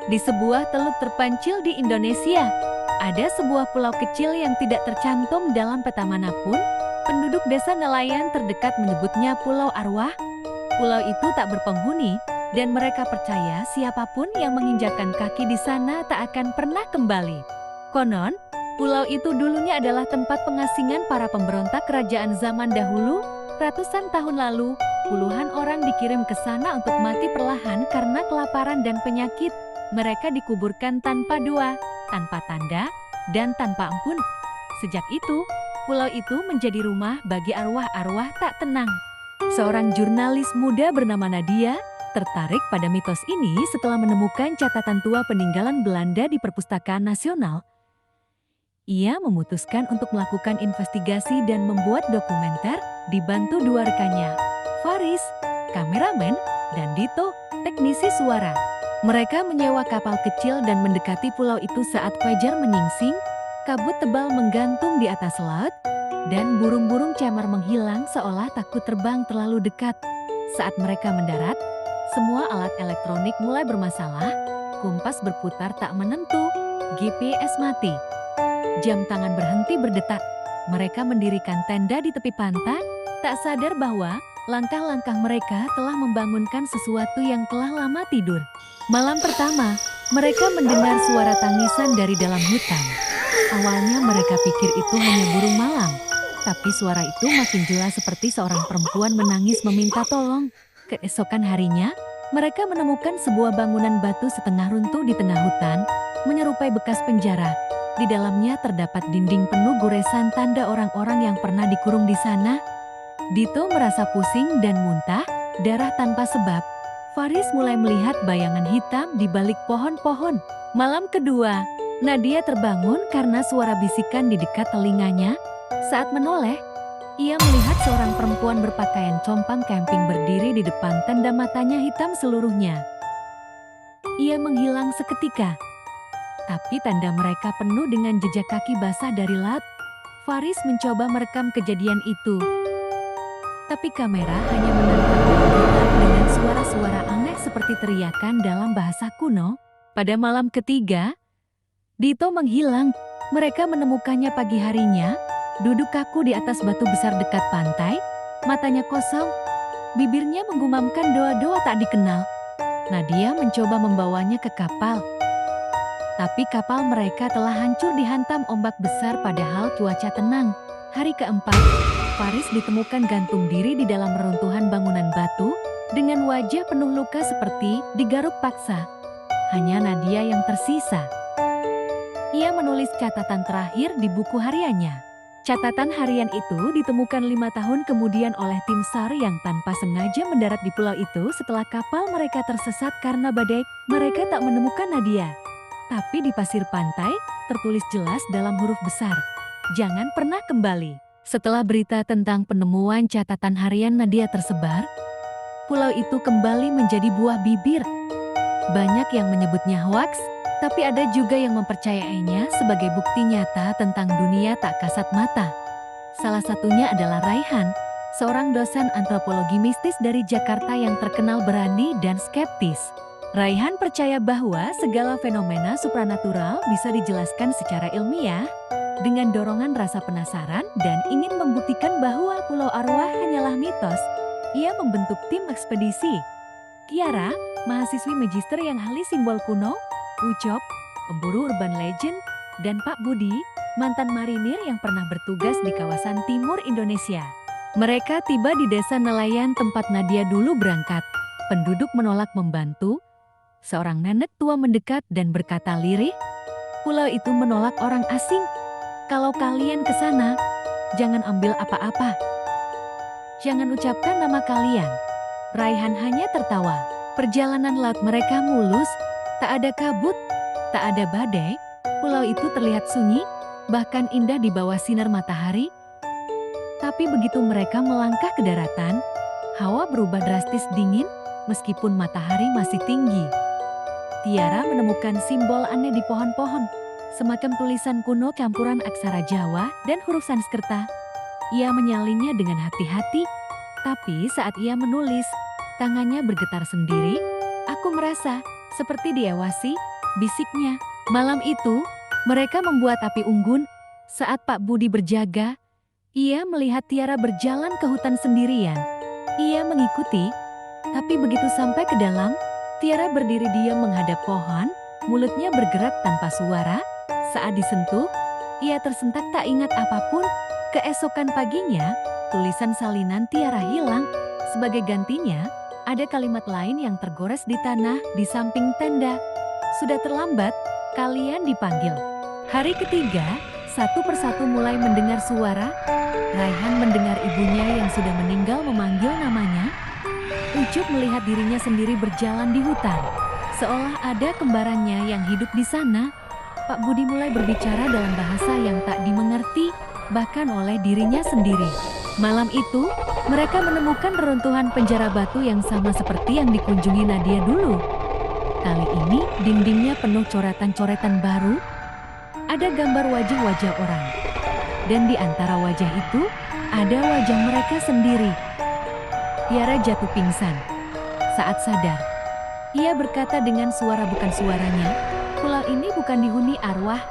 Di sebuah teluk terpencil di Indonesia, ada sebuah pulau kecil yang tidak tercantum dalam peta manapun. Penduduk desa nelayan terdekat menyebutnya Pulau Arwah. Pulau itu tak berpenghuni, dan mereka percaya siapapun yang menginjakan kaki di sana tak akan pernah kembali. Konon, pulau itu dulunya adalah tempat pengasingan para pemberontak kerajaan zaman dahulu. Ratusan tahun lalu, puluhan orang dikirim ke sana untuk mati perlahan karena kelaparan dan penyakit. Mereka dikuburkan tanpa doa, tanpa tanda, dan tanpa ampun. Sejak itu, pulau itu menjadi rumah bagi arwah-arwah tak tenang. Seorang jurnalis muda bernama Nadia tertarik pada mitos ini setelah menemukan catatan tua peninggalan Belanda di Perpustakaan Nasional. Ia memutuskan untuk melakukan investigasi dan membuat dokumenter dibantu dua rekannya, Faris, kameramen, dan Dito, teknisi suara. Mereka menyewa kapal kecil dan mendekati pulau itu saat fajar menyingsing, kabut tebal menggantung di atas laut, dan burung-burung camar menghilang seolah takut terbang terlalu dekat. Saat mereka mendarat, semua alat elektronik mulai bermasalah, kompas berputar tak menentu, GPS mati. Jam tangan berhenti berdetak. Mereka mendirikan tenda di tepi pantai, tak sadar bahwa langkah-langkah mereka telah membangunkan sesuatu yang telah lama tidur. Malam pertama, mereka mendengar suara tangisan dari dalam hutan. Awalnya mereka pikir itu hanya burung malam, tapi suara itu makin jelas seperti seorang perempuan menangis meminta tolong. Keesokan harinya, mereka menemukan sebuah bangunan batu setengah runtuh di tengah hutan, menyerupai bekas penjara. Di dalamnya terdapat dinding penuh goresan tanda orang-orang yang pernah dikurung di sana. Dito merasa pusing dan muntah, darah tanpa sebab. Faris mulai melihat bayangan hitam di balik pohon-pohon. Malam kedua, Nadia terbangun karena suara bisikan di dekat telinganya. Saat menoleh, ia melihat seorang perempuan berpakaian compang camping berdiri di depan tenda, matanya hitam seluruhnya. Ia menghilang seketika. Tapi tanda mereka penuh dengan jejak kaki basah dari laut. Faris mencoba merekam kejadian itu. Tapi kamera hanya menangkap dengan suara-suara aneh seperti teriakan dalam bahasa kuno. Pada malam ketiga, Dito menghilang. Mereka menemukannya pagi harinya, duduk kaku di atas batu besar dekat pantai, matanya kosong, bibirnya menggumamkan doa-doa tak dikenal. Nadia mencoba membawanya ke kapal. Tapi kapal mereka telah hancur dihantam ombak besar padahal cuaca tenang. Hari keempat, Faris ditemukan gantung diri di dalam reruntuhan bangunan batu, dengan wajah penuh luka seperti digaruk paksa. Hanya Nadia yang tersisa. Ia menulis catatan terakhir di buku hariannya. Catatan harian itu ditemukan 5 tahun kemudian oleh tim SAR yang tanpa sengaja mendarat di pulau itu setelah kapal mereka tersesat karena badai. Mereka tak menemukan Nadia. Tapi di pasir pantai, tertulis jelas dalam huruf besar, "Jangan pernah kembali." Setelah berita tentang penemuan catatan harian Nadia tersebar, pulau itu kembali menjadi buah bibir. Banyak yang menyebutnya hoaks, tapi ada juga yang mempercayainya sebagai bukti nyata tentang dunia tak kasat mata. Salah satunya adalah Raihan, seorang dosen antropologi mistis dari Jakarta yang terkenal berani dan skeptis. Raihan percaya bahwa segala fenomena supranatural bisa dijelaskan secara ilmiah. Dengan dorongan rasa penasaran dan ingin membuktikan bahwa Pulau Arwah hanyalah mitos, ia membentuk tim ekspedisi. Kiara, mahasiswi magister yang ahli simbol kuno, Ucop, pemburu urban legend, dan Pak Budi, mantan marinir yang pernah bertugas di kawasan timur Indonesia. Mereka tiba di desa nelayan tempat Nadia dulu berangkat. Penduduk menolak membantu. Seorang nenek tua mendekat dan berkata lirih, "Pulau itu menolak orang asing. Kalau kalian ke sana, jangan ambil apa-apa. Jangan ucapkan nama kalian." Raihan hanya tertawa. Perjalanan laut mereka mulus, tak ada kabut, tak ada badai. Pulau itu terlihat sunyi, bahkan indah di bawah sinar matahari. Tapi begitu mereka melangkah ke daratan, hawa berubah drastis dingin meskipun matahari masih tinggi. Tiara menemukan simbol aneh di pohon-pohon, semacam tulisan kuno campuran aksara Jawa dan huruf Sanskerta. Ia menyalinnya dengan hati-hati, tapi saat ia menulis, tangannya bergetar sendiri. Aku merasa seperti diawasi, bisiknya. Malam itu, mereka membuat api unggun. Saat Pak Budi berjaga, ia melihat Tiara berjalan ke hutan sendirian. Ia mengikuti, tapi begitu sampai ke dalam, Tiara berdiri diam menghadap pohon, mulutnya bergerak tanpa suara. Saat disentuh, ia tersentak tak ingat apapun. Keesokan paginya, tulisan salinan Tiara hilang. Sebagai gantinya, ada kalimat lain yang tergores di tanah di samping tenda. Sudah terlambat, kalian dipanggil. Hari ketiga, satu persatu mulai mendengar suara. Raihan mendengar ibunya yang sudah meninggal memanggil namanya. Ucup melihat dirinya sendiri berjalan di hutan. Seolah ada kembarannya yang hidup di sana. Pak Budi mulai berbicara dalam bahasa yang tak dimengerti, bahkan oleh dirinya sendiri. Malam itu, mereka menemukan reruntuhan penjara batu yang sama seperti yang dikunjungi Nadia dulu. Kali ini, dindingnya penuh coretan-coretan baru. Ada gambar wajah-wajah orang. Dan di antara wajah itu, ada wajah mereka sendiri. Tiara jatuh pingsan. Saat sadar, ia berkata dengan suara bukan suaranya, pulau ini bukan dihuni arwah.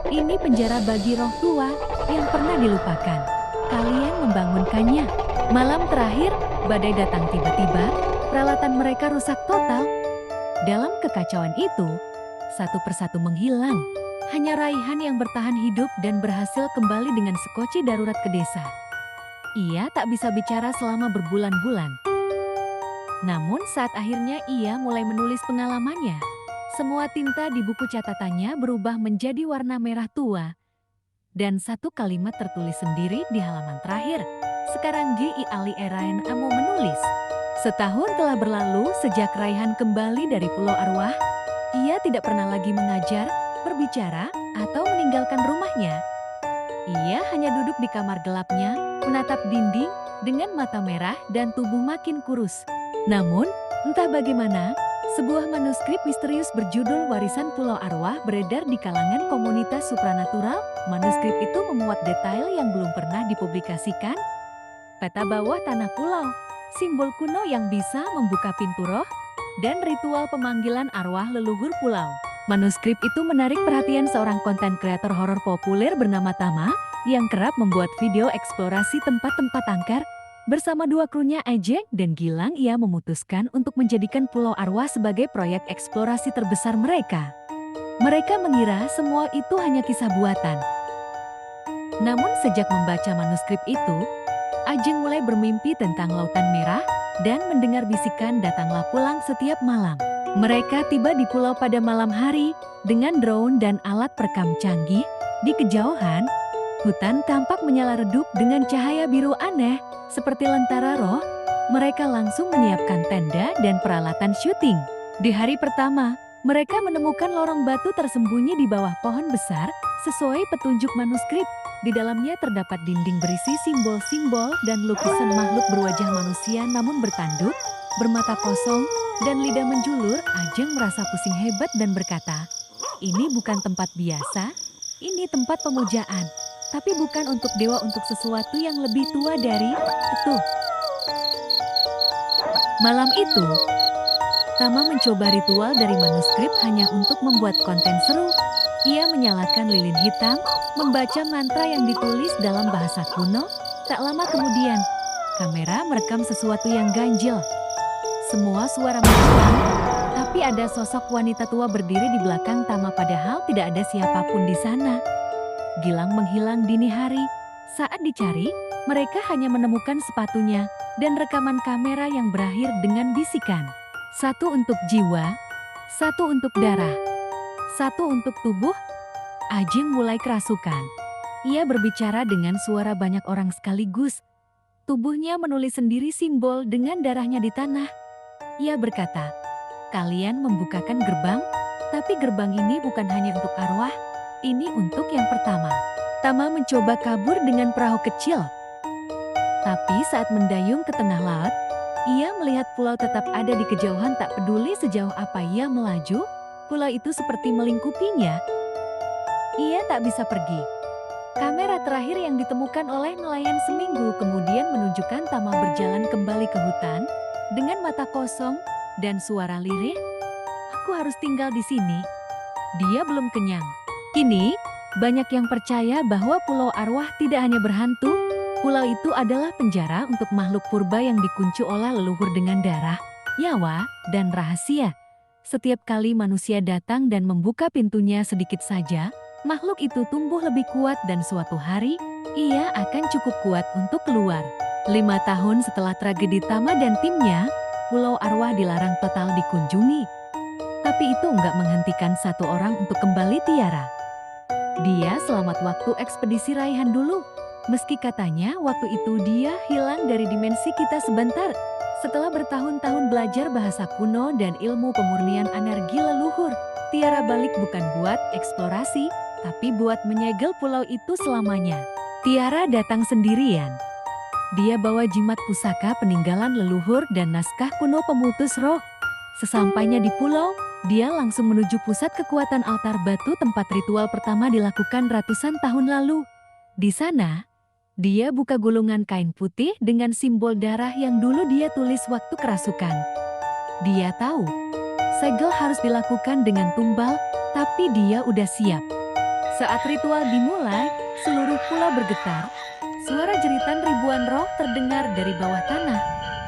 Ini penjara bagi roh tua yang pernah dilupakan. Kalian membangunkannya. Malam terakhir, badai datang tiba-tiba, peralatan mereka rusak total. Dalam kekacauan itu, satu persatu menghilang. Hanya Raihan yang bertahan hidup dan berhasil kembali dengan sekoci darurat ke desa. Ia tak bisa bicara selama berbulan-bulan. Namun saat akhirnya ia mulai menulis pengalamannya, semua tinta di buku catatannya berubah menjadi warna merah tua. Dan satu kalimat tertulis sendiri di halaman terakhir. Sekarang G.I. Ali Erain Amo menulis. Setahun telah berlalu sejak Raihan kembali dari Pulau Arwah. Ia tidak pernah lagi mengajar, berbicara, atau meninggalkan rumahnya. Ia hanya duduk di kamar gelapnya, menatap dinding dengan mata merah dan tubuh makin kurus. Namun, entah bagaimana, sebuah manuskrip misterius berjudul Warisan Pulau Arwah beredar di kalangan komunitas supranatural. Manuskrip itu memuat detail yang belum pernah dipublikasikan. Peta bawah tanah pulau, simbol kuno yang bisa membuka pintu roh, dan ritual pemanggilan arwah leluhur pulau. Manuskrip itu menarik perhatian seorang konten kreator horor populer bernama Tama yang kerap membuat video eksplorasi tempat-tempat angker. Bersama dua krunya Ajeng dan Gilang, ia memutuskan untuk menjadikan Pulau Arwah sebagai proyek eksplorasi terbesar mereka. Mereka mengira semua itu hanya kisah buatan. Namun sejak membaca manuskrip itu, Ajeng mulai bermimpi tentang Lautan Merah dan mendengar bisikan datanglah pulang setiap malam. Mereka tiba di pulau pada malam hari dengan drone dan alat perekam canggih. Di kejauhan, hutan tampak menyala redup dengan cahaya biru aneh seperti lentera roh. Mereka langsung menyiapkan tenda dan peralatan syuting. Di hari pertama, mereka menemukan lorong batu tersembunyi di bawah pohon besar sesuai petunjuk manuskrip. Di dalamnya terdapat dinding berisi simbol-simbol dan lukisan makhluk berwajah manusia namun bertanduk, bermata kosong, dan lidah menjulur. Ajeng merasa pusing hebat dan berkata, ini bukan tempat biasa, ini tempat pemujaan. Tapi bukan untuk dewa, untuk sesuatu yang lebih tua dari itu. Malam itu, Tama mencoba ritual dari manuskrip hanya untuk membuat konten seru. Ia menyalakan lilin hitam, membaca mantra yang ditulis dalam bahasa kuno. Tak lama kemudian, kamera merekam sesuatu yang ganjil. Semua suara menghilang, tapi ada sosok wanita tua berdiri di belakang Tama padahal tidak ada siapapun di sana. Gilang menghilang dini hari. Saat dicari, mereka hanya menemukan sepatunya dan rekaman kamera yang berakhir dengan bisikan. Satu untuk jiwa, satu untuk darah, satu untuk tubuh. Ajeng mulai kerasukan. Ia berbicara dengan suara banyak orang sekaligus. Tubuhnya menulis sendiri simbol dengan darahnya di tanah. Ia berkata, kalian membukakan gerbang, tapi gerbang ini bukan hanya untuk arwah, ini untuk yang pertama. Tama mencoba kabur dengan perahu kecil. Tapi saat mendayung ke tengah laut, ia melihat pulau tetap ada di kejauhan. Tak peduli sejauh apa ia melaju, pulau itu seperti melingkupinya. Ia tak bisa pergi. Kamera terakhir yang ditemukan oleh nelayan seminggu kemudian menunjukkan Tama berjalan kembali ke hutan dengan mata kosong dan suara lirih. Aku harus tinggal di sini. Dia belum kenyang. Kini, banyak yang percaya bahwa Pulau Arwah tidak hanya berhantu, pulau itu adalah penjara untuk makhluk purba yang dikunci oleh leluhur dengan darah, nyawa, dan rahasia. Setiap kali manusia datang dan membuka pintunya sedikit saja, makhluk itu tumbuh lebih kuat dan suatu hari, ia akan cukup kuat untuk keluar. 5 tahun setelah tragedi Tama dan timnya, Pulau Arwah dilarang total dikunjungi. Tapi itu nggak menghentikan satu orang untuk kembali Tiara. Dia selamat waktu ekspedisi Raihan dulu. Meski katanya waktu itu dia hilang dari dimensi kita sebentar. Setelah bertahun-tahun belajar bahasa kuno dan ilmu pemurnian energi leluhur, Tiara balik bukan buat eksplorasi, tapi buat menyegel pulau itu selamanya. Tiara datang sendirian. Dia bawa jimat pusaka peninggalan leluhur dan naskah kuno pemutus roh. Sesampainya di pulau, dia langsung menuju pusat kekuatan altar batu tempat ritual pertama dilakukan ratusan tahun lalu. Di sana, dia buka gulungan kain putih dengan simbol darah yang dulu dia tulis waktu kerasukan. Dia tahu, segel harus dilakukan dengan tumbal, tapi dia udah siap. Saat ritual dimulai, seluruh pulau bergetar. Suara jeritan ribuan roh terdengar dari bawah tanah.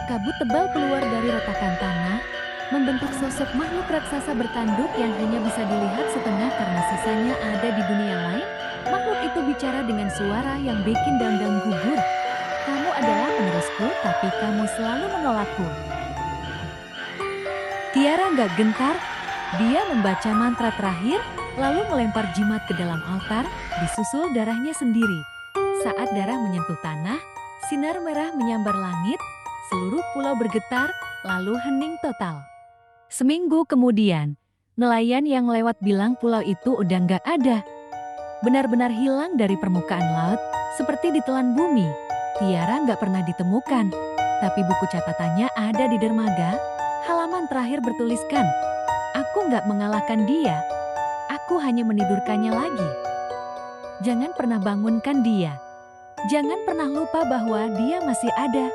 Kabut tebal keluar dari retakan tanah, membentuk sosok makhluk raksasa bertanduk yang hanya bisa dilihat setengah karena sisanya ada di dunia lain. Makhluk itu bicara dengan suara yang bikin dangdang gugur. Kamu adalah penerusku, tapi kamu selalu menolakku. Tiara nggak gentar, dia membaca mantra terakhir, lalu melempar jimat ke dalam altar, disusul darahnya sendiri. Saat darah menyentuh tanah, sinar merah menyambar langit, seluruh pulau bergetar, lalu hening total. Seminggu kemudian, nelayan yang lewat bilang pulau itu udah nggak ada. Benar-benar hilang dari permukaan laut, seperti ditelan bumi. Tiara nggak pernah ditemukan, tapi buku catatannya ada di dermaga. Halaman terakhir bertuliskan, "Aku nggak mengalahkan dia, aku hanya menidurkannya lagi." Jangan pernah bangunkan dia. Jangan pernah lupa bahwa dia masih ada.